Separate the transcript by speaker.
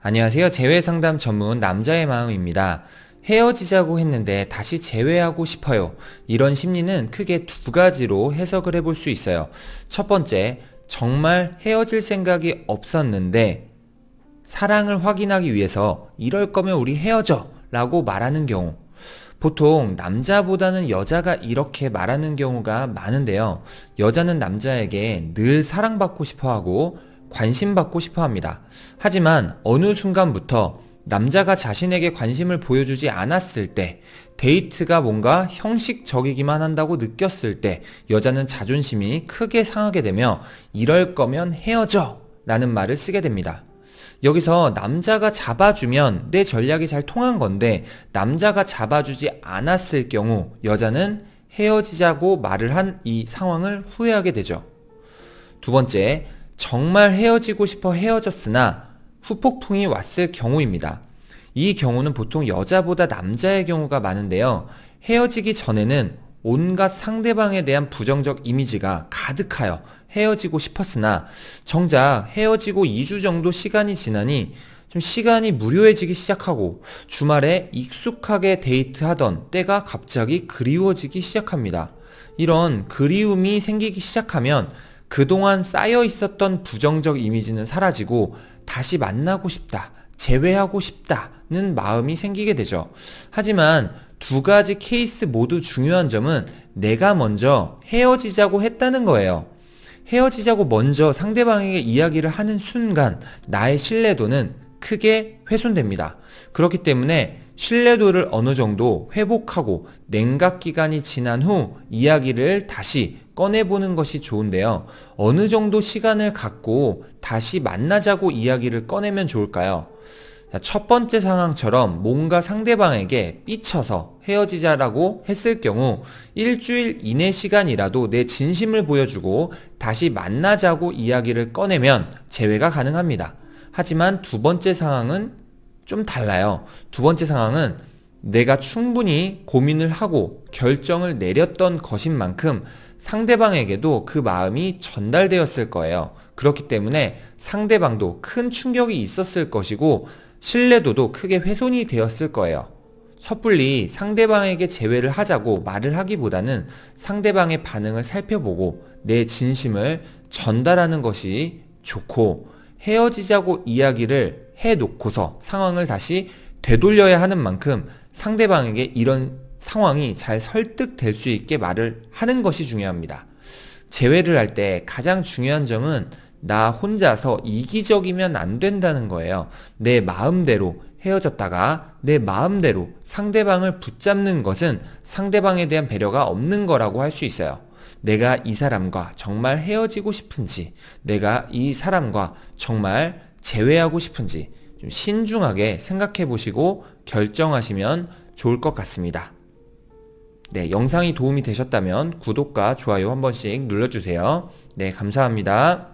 Speaker 1: 안녕하세요. 재회상담 전문 남자의 마음입니다. 헤어지자고 했는데 다시 재회하고 싶어요. 이런 심리는 크게 두 가지로 해석을 해볼 수 있어요. 첫 번째, 정말 헤어질 생각이 없었는데 사랑을 확인하기 위해서 이럴 거면 우리 헤어져 라고 말하는 경우. 보통 남자보다는 여자가 이렇게 말하는 경우가 많은데요. 여자는 남자에게 늘 사랑받고 싶어 하고 관심받고 싶어 합니다. 하지만 어느 순간부터 남자가 자신에게 관심을 보여주지 않았을 때, 데이트가 뭔가 형식적이기만 한다고 느꼈을 때 여자는 자존심이 크게 상하게 되며 이럴 거면 헤어져 라는 말을 쓰게 됩니다. 여기서 남자가 잡아주면 내 전략이 잘 통한 건데 남자가 잡아주지 않았을 경우 여자는 헤어지자고 말을 한 이 상황을 후회하게 되죠. 두 번째, 정말 헤어지고 싶어 헤어졌으나 후폭풍이 왔을 경우입니다. 이 경우는 보통 여자보다 남자의 경우가 많은데요. 헤어지기 전에는 온갖 상대방에 대한 부정적 이미지가 가득하여 헤어지고 싶었으나 정작 헤어지고 2주 정도 시간이 지나니 좀 시간이 무료해지기 시작하고 주말에 익숙하게 데이트하던 때가 갑자기 그리워지기 시작합니다. 이런 그리움이 생기기 시작하면 그동안 쌓여 있었던 부정적 이미지는 사라지고 다시 만나고 싶다, 재회하고 싶다는 마음이 생기게 되죠. 하지만 두 가지 케이스 모두 중요한 점은 내가 먼저 헤어지자고 했다는 거예요. 헤어지자고 먼저 상대방에게 이야기를 하는 순간 나의 신뢰도는 크게 훼손됩니다. 그렇기 때문에 신뢰도를 어느 정도 회복하고 냉각 기간이 지난 후 이야기를 다시 꺼내보는 것이 좋은데요. 어느 정도 시간을 갖고 다시 만나자고 이야기를 꺼내면 좋을까요? 첫 번째 상황처럼 뭔가 상대방에게 삐쳐서 헤어지자라고 했을 경우 일주일 이내 시간이라도 내 진심을 보여주고 다시 만나자고 이야기를 꺼내면 재회가 가능합니다. 하지만 두 번째 상황은 좀 달라요. 두 번째 상황은 내가 충분히 고민을 하고 결정을 내렸던 것인 만큼 상대방에게도 그 마음이 전달되었을 거예요. 그렇기 때문에 상대방도 큰 충격이 있었을 것이고 신뢰도도 크게 훼손이 되었을 거예요. 섣불리 상대방에게 재회를 하자고 말을 하기보다는 상대방의 반응을 살펴보고 내 진심을 전달하는 것이 좋고 헤어지자고 이야기를 해놓고서 상황을 다시 되돌려야 하는 만큼 상대방에게 이런 상황이 잘 설득될 수 있게 말을 하는 것이 중요합니다. 재회를 할 때 가장 중요한 점은 나 혼자서 이기적이면 안 된다는 거예요. 내 마음대로 헤어졌다가 내 마음대로 상대방을 붙잡는 것은 상대방에 대한 배려가 없는 거라고 할 수 있어요. 내가 이 사람과 정말 헤어지고 싶은지, 내가 이 사람과 정말 재회하고 싶은지 좀 신중하게 생각해 보시고 결정하시면 좋을 것 같습니다. 네, 영상이 도움이 되셨다면 구독과 좋아요 한 번씩 눌러주세요. 네, 감사합니다.